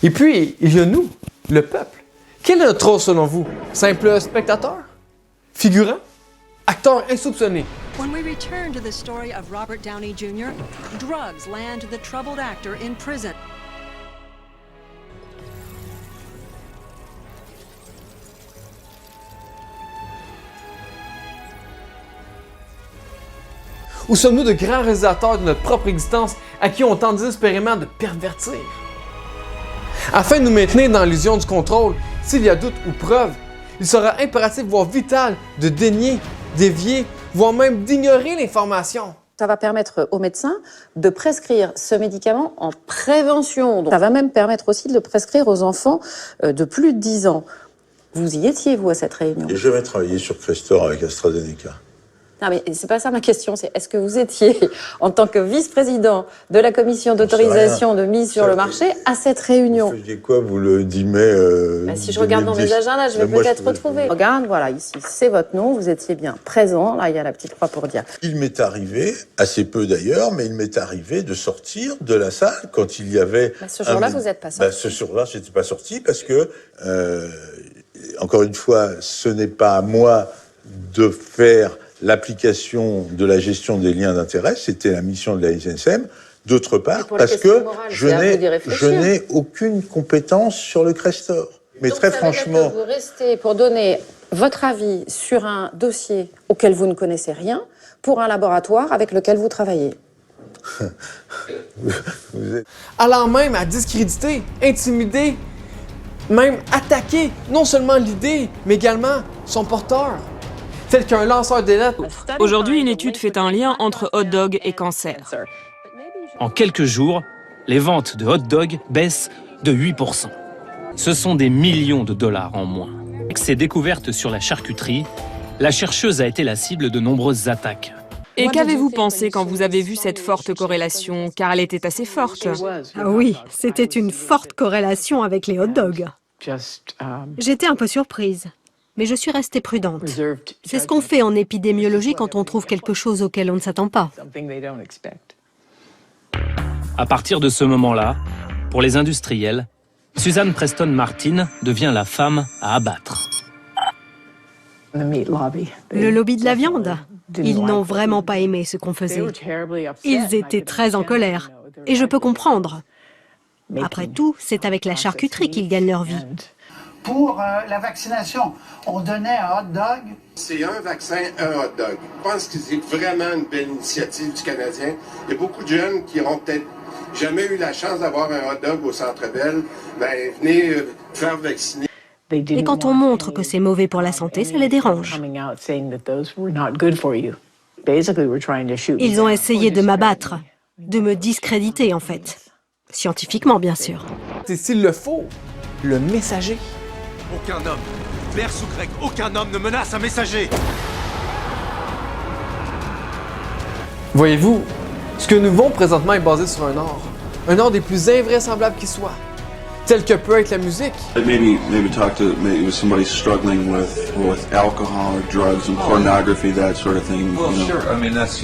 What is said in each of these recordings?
Et puis, il y a nous, le peuple. Quel est notre rôle selon vous? Simple spectateur? Figurant? Acteur insoupçonné? When we return to the story of Robert Downey Jr., drugs land the troubled actor in prison. Ou sommes-nous de grands réalisateurs de notre propre existence à qui on tente désespérément de pervertir? Afin de nous maintenir dans l'illusion du contrôle, s'il y a doute ou preuve, il sera impératif, voire vital, de dénier, dévier, voire même d'ignorer l'information. Ça va permettre aux médecins de prescrire ce médicament en prévention. Donc, ça va même permettre aussi de le prescrire aux enfants de plus de 10 ans. Vous y étiez, vous, à cette réunion? J'ai jamais travaillé sur Crestor avec AstraZeneca. Non, mais c'est pas ça ma question, c'est est-ce que vous étiez, en tant que vice-président de la commission d'autorisation de mise sur le marché, à cette réunion? Vous faisiez quoi, vous, le 10 mai Si je regarde dans mes agendas, je vais peut-être retrouver. Regarde, voilà, ici, c'est votre nom, vous étiez bien présent. Là, il y a la petite croix pour dire. Il m'est arrivé, assez peu d'ailleurs, mais il m'est arrivé de sortir de la salle quand il y avait... Ce jour-là, vous n'êtes pas sorti. Ce jour-là, je n'étais pas sorti parce que, encore une fois, ce n'est pas à moi de faire l'application de la gestion des liens d'intérêt, c'était la mission de la SNCM. D'autre part, parce que je n'ai aucune compétence sur le Crestor. Mais donc, très franchement... Vous restez pour donner votre avis sur un dossier auquel vous ne connaissez rien, pour un laboratoire avec lequel vous travaillez. Allant même à discréditer, intimider, même attaquer non seulement l'idée, mais également son porteur. Tel qu'un lanceur d'alerte. Aujourd'hui, une étude fait un lien entre hot dog et cancer. En quelques jours, les ventes de hot dog baissent de 8%. Ce sont des millions de dollars en moins. Avec ses découvertes sur la charcuterie, la chercheuse a été la cible de nombreuses attaques. Et qu'avez-vous pensé quand vous avez vu cette forte corrélation? Car elle était assez forte. Ah oui, c'était une forte corrélation avec les hot dogs. J'étais un peu surprise. Mais je suis restée prudente. C'est ce qu'on fait en épidémiologie quand on trouve quelque chose auquel on ne s'attend pas. À partir de ce moment-là, pour les industriels, Suzanne Preston Martin devient la femme à abattre. Le lobby de la viande. Ils n'ont vraiment pas aimé ce qu'on faisait. Ils étaient très en colère. Et je peux comprendre. Après tout, c'est avec la charcuterie qu'ils gagnent leur vie. Pour la vaccination, on donnait un hot dog. C'est un vaccin, un hot dog. Je pense que c'est vraiment une belle initiative du Canadien. Il y a beaucoup de jeunes qui n'auront peut-être jamais eu la chance d'avoir un hot dog au Centre Bell. Ben, venez faire vacciner. Et quand on montre que c'est mauvais pour la santé, ça les dérange. Ils ont essayé de m'abattre, de me discréditer en fait. Scientifiquement, bien sûr. C'est s'il le faut, le messager. Aucun homme, verse ou grec, aucun homme ne menace un messager. Voyez-vous, ce que nous vivons présentement est basé sur un art des plus invraisemblables qui soit, tel que peut être la musique. Maybe talk to somebody struggling with alcohol or drugs and pornography, that sort of thing. Well, sure. I mean, that's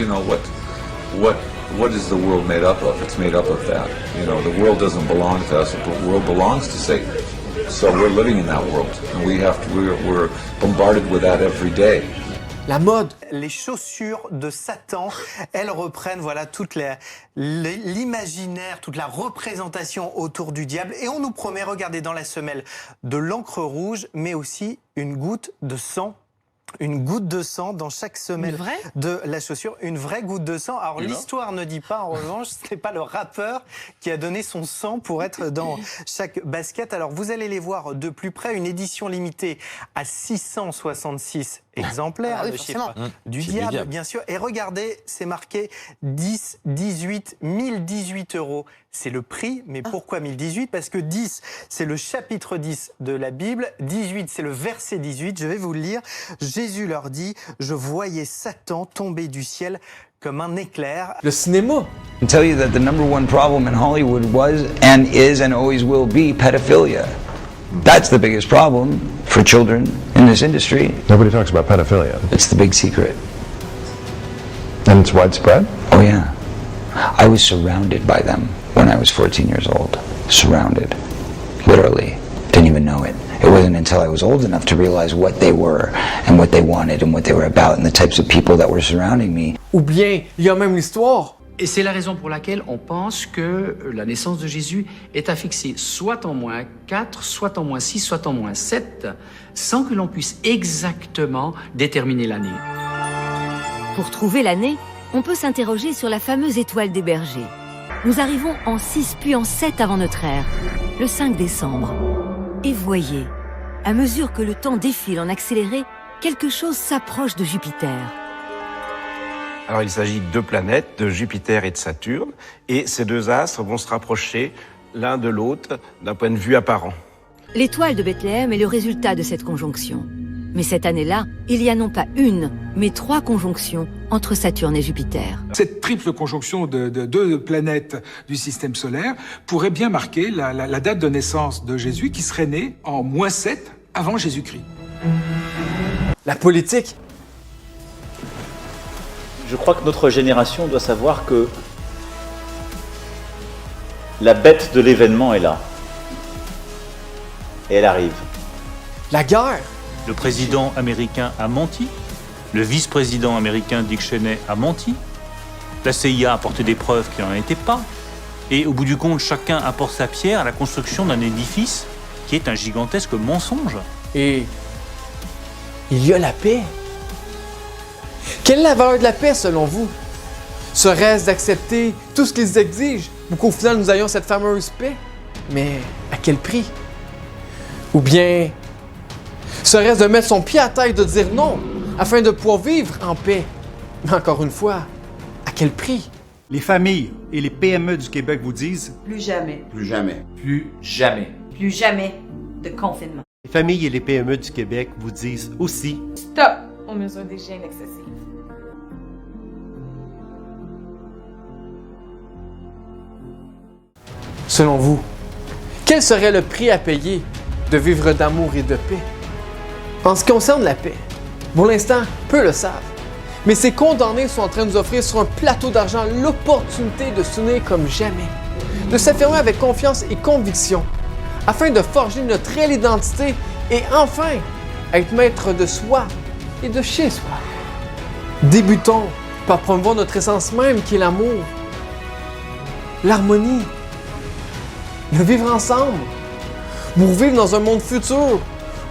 what is the world made up of? It's made up of that. You know, the world doesn't belong to us. The world belongs to Satan. So we're living in that world, and we're bombarded with that every day. La mode. Les chaussures de Satan, elles reprennent voilà toute l'imaginaire, toute la représentation autour du diable. Et on nous promet, regardez, dans la semelle, de l'encre rouge, mais aussi une goutte de sang. Une goutte de sang dans chaque semelle de la chaussure, une vraie goutte de sang. Alors l'histoire ne dit pas, en revanche, ce n'est pas le rappeur qui a donné son sang pour être dans chaque basket. Alors vous allez les voir de plus près, une édition limitée à 666 exemplaires, le chiffre du diable, bien sûr. Et regardez, c'est marqué 10, 18, 1018 euros. C'est le prix, mais pourquoi 1018? Parce que 10, c'est le chapitre 10 de la Bible, 18, c'est le verset 18, je vais vous le lire. Jésus leur dit, je voyais Satan tomber du ciel comme un éclair. Le cinéma. I can tell you that the number one problem in Hollywood was and is and always will be pedophilia. That's the biggest problem for children in this industry. Nobody talks about pedophilia. It's the big secret. And it's widespread? Oh yeah. I was surrounded by them when I was 14 years old. Surrounded. literally. Didn't even know it. It wasn't until I was old enough to realize what they were and what they wanted and what they were about and the types of people that were surrounding me. Ou bien, il y a même l'histoire. Et c'est la raison pour laquelle on pense que la naissance de Jésus est à fixer soit en moins 4, soit en moins 6, soit en moins 7, sans que l'on puisse exactement déterminer l'année. Pour trouver l'année, on peut s'interroger sur la fameuse étoile des bergers. Nous arrivons en 6 puis en 7 avant notre ère, le 5 décembre. Et voyez, à mesure que le temps défile en accéléré, quelque chose s'approche de Jupiter. Alors il s'agit de deux planètes, de Jupiter et de Saturne, et ces deux astres vont se rapprocher l'un de l'autre d'un point de vue apparent. L'étoile de Bethléem est le résultat de cette conjonction. Mais cette année-là, il y a non pas une, mais 3 conjonctions entre Saturne et Jupiter. Cette triple conjonction de deux planètes du système solaire pourrait bien marquer la date de naissance de Jésus, qui serait né en -7 avant Jésus-Christ. La politique. Je crois que notre génération doit savoir que la bête de l'événement est là. Et elle arrive. La guerre. Le président américain a menti. Le vice-président américain Dick Cheney a menti. La CIA a apporté des preuves qui n'en étaient pas. Et au bout du compte, chacun apporte sa pierre à la construction d'un édifice qui est un gigantesque mensonge. Et il y a la paix. Quelle est la valeur de la paix selon vous? Serait-ce d'accepter tout ce qu'ils exigent pour qu'au final nous ayons cette fameuse paix? Mais à quel prix? Ou bien serait-ce de mettre son pied à terre et de dire non afin de pouvoir vivre en paix? Mais encore une fois, à quel prix? Les familles et les PME du Québec vous disent plus jamais. Plus jamais. Plus jamais. Plus jamais de confinement. Les familles et les PME du Québec vous disent aussi stop aux mesures d'hygiène excessives. Selon vous, quel serait le prix à payer de vivre d'amour et de paix? En ce qui concerne la paix, pour l'instant, peu le savent, mais ces condamnés sont en train de nous offrir sur un plateau d'argent l'opportunité de s'unir comme jamais, de s'affirmer avec confiance et conviction, afin de forger notre réelle identité et enfin être maître de soi et de chez soi. Débutons par promouvoir notre essence même qui est l'amour, l'harmonie, le vivre ensemble, pour vivre dans un monde futur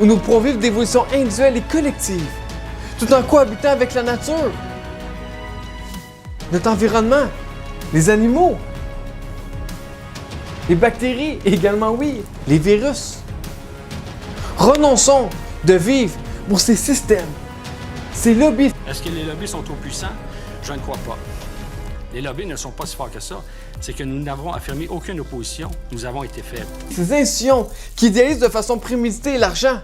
où nous pourrons vivre d'évolution individuelle et collective, tout en cohabitant avec la nature, notre environnement, les animaux, les bactéries et également, oui, les virus. Renonçons de vivre pour ces systèmes, ces lobbies. Est-ce que les lobbies sont trop puissants? Je ne crois pas. Les lobbies ne sont pas si forts que ça. C'est que nous n'avons affirmé aucune opposition. Nous avons été faibles. Ces institutions qui idéalisent de façon préméditée l'argent,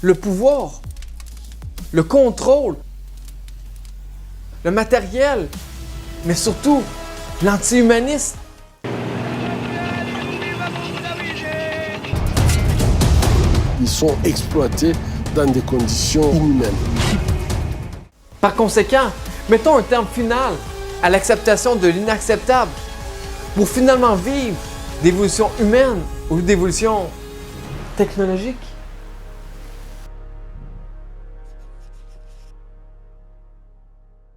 le pouvoir, le contrôle, le matériel, mais surtout l'anti-humanisme. Ils sont exploités dans des conditions inhumaines. Par conséquent, mettons un terme final à l'acceptation de l'inacceptable pour finalement vivre d'évolution humaine ou d'évolution technologique.